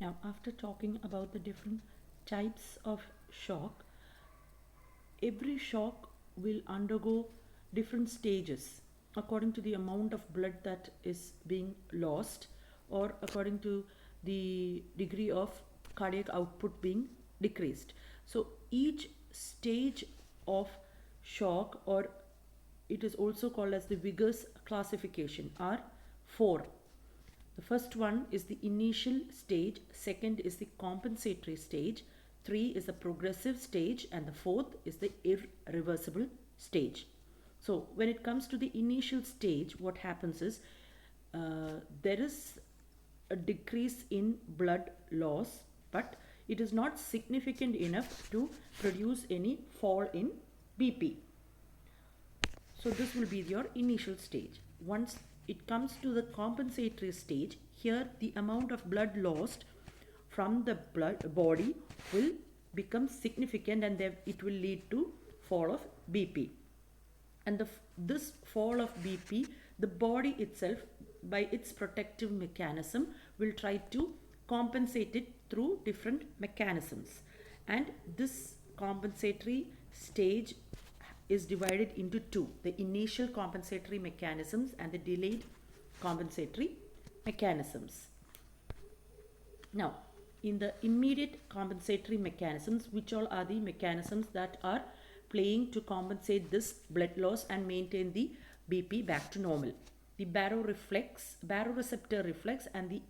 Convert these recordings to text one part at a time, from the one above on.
Now, after talking about the different types of shock, every shock will undergo different stages according to the amount of blood that is being lost or according to the degree of cardiac output being decreased. So each stage of shock, or it is also called as the Vigor's classification, are four. The first one is the initial stage, second is the compensatory stage, three is the progressive stage, and the fourth is the irreversible stage. So when it comes to the initial stage, what happens is there is a decrease in blood loss, but it is not significant enough to produce any fall in BP. So this will be your initial stage. Once it comes to the compensatory stage, here the amount of blood lost from the body will become significant, and it will lead to fall of BP. And this fall of BP, the body itself, by its protective mechanism, will try to compensate it through different mechanisms. And this compensatory stage is divided into two: the initial compensatory mechanisms and the delayed compensatory mechanisms. Now, in the immediate compensatory mechanisms, which all are the mechanisms that are playing to compensate this blood loss and maintain the BP back to normal? The baroreceptor reflex and the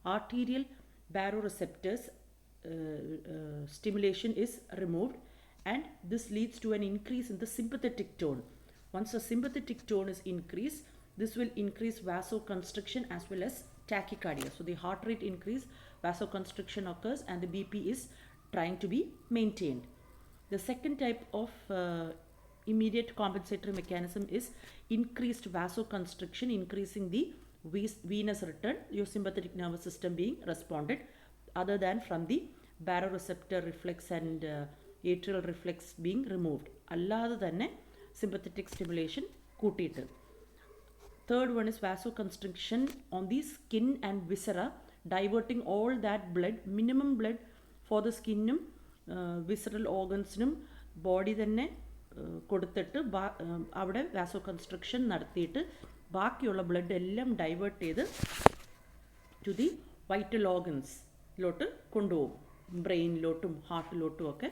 arterial baroreceptors stimulation is removed, and this leads to an increase in the sympathetic tone. Once the sympathetic tone is increased, this will increase vasoconstriction as well as tachycardia. So the heart rate increase, vasoconstriction occurs, and the BP is trying to be maintained. The second type of immediate compensatory mechanism is increased vasoconstriction, increasing the venous return, your sympathetic nervous system being responded, other than from the baroreceptor reflex and atrial reflex being removed. അല്ലാതെ തന്നെ sympathetic stimulation കൂട്ടിയിട്ട്. Third one is vasoconstriction on the skin and viscera, diverting all that blood, minimum blood for the skinനും visceral organsനും body തന്നെ കൊടുത്തിട്ട് അവിടെ വാസോകൺസ്ട്രക്ഷൻ നടത്തിയിട്ട് ബാക്കിയുള്ള ബ്ലഡ് എല്ലാം ഡൈവേർട്ട് ചെയ്ത് ടു ദി വൈറ്റൽ ഓർഗൻസിലോട്ട് കൊണ്ടുപോകും. ബ്രെയിനിലോട്ടും ഹാർട്ടിലോട്ടും ഒക്കെ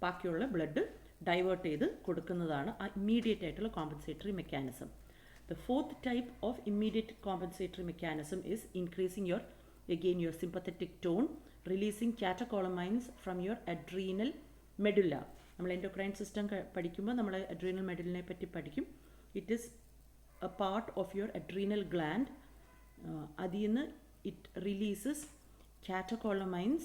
ബാക്കിയുള്ള ബ്ലഡ് ഡൈവേർട്ട് ചെയ്ത് കൊടുക്കുന്നതാണ് ഇമ്മീഡിയറ്റ് ആയിട്ടുള്ള compensatory mechanism. The fourth type of immediate compensatory mechanism is increasing your sympathetic tone, releasing catecholamines from your adrenal medulla. നമ്മൾ എൻഡോക്രൈൻ സിസ്റ്റം പഠിക്കുമ്പോൾ നമ്മൾ അഡ്രീനൽ മെഡുലിനെ പറ്റി പഠിക്കും. It is A part of your adrenal gland. അതിൽ നിന്ന് it releases catecholamines,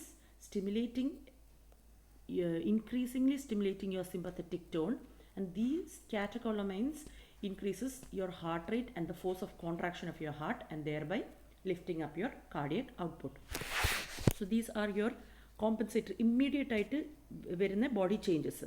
increasingly stimulating your sympathetic tone, and these catecholamines increases your heart rate and the force of contraction of your heart, and thereby lifting up your cardiac output. So these are your compensatory immediate ആയിട്ട് വരുന്ന body changes.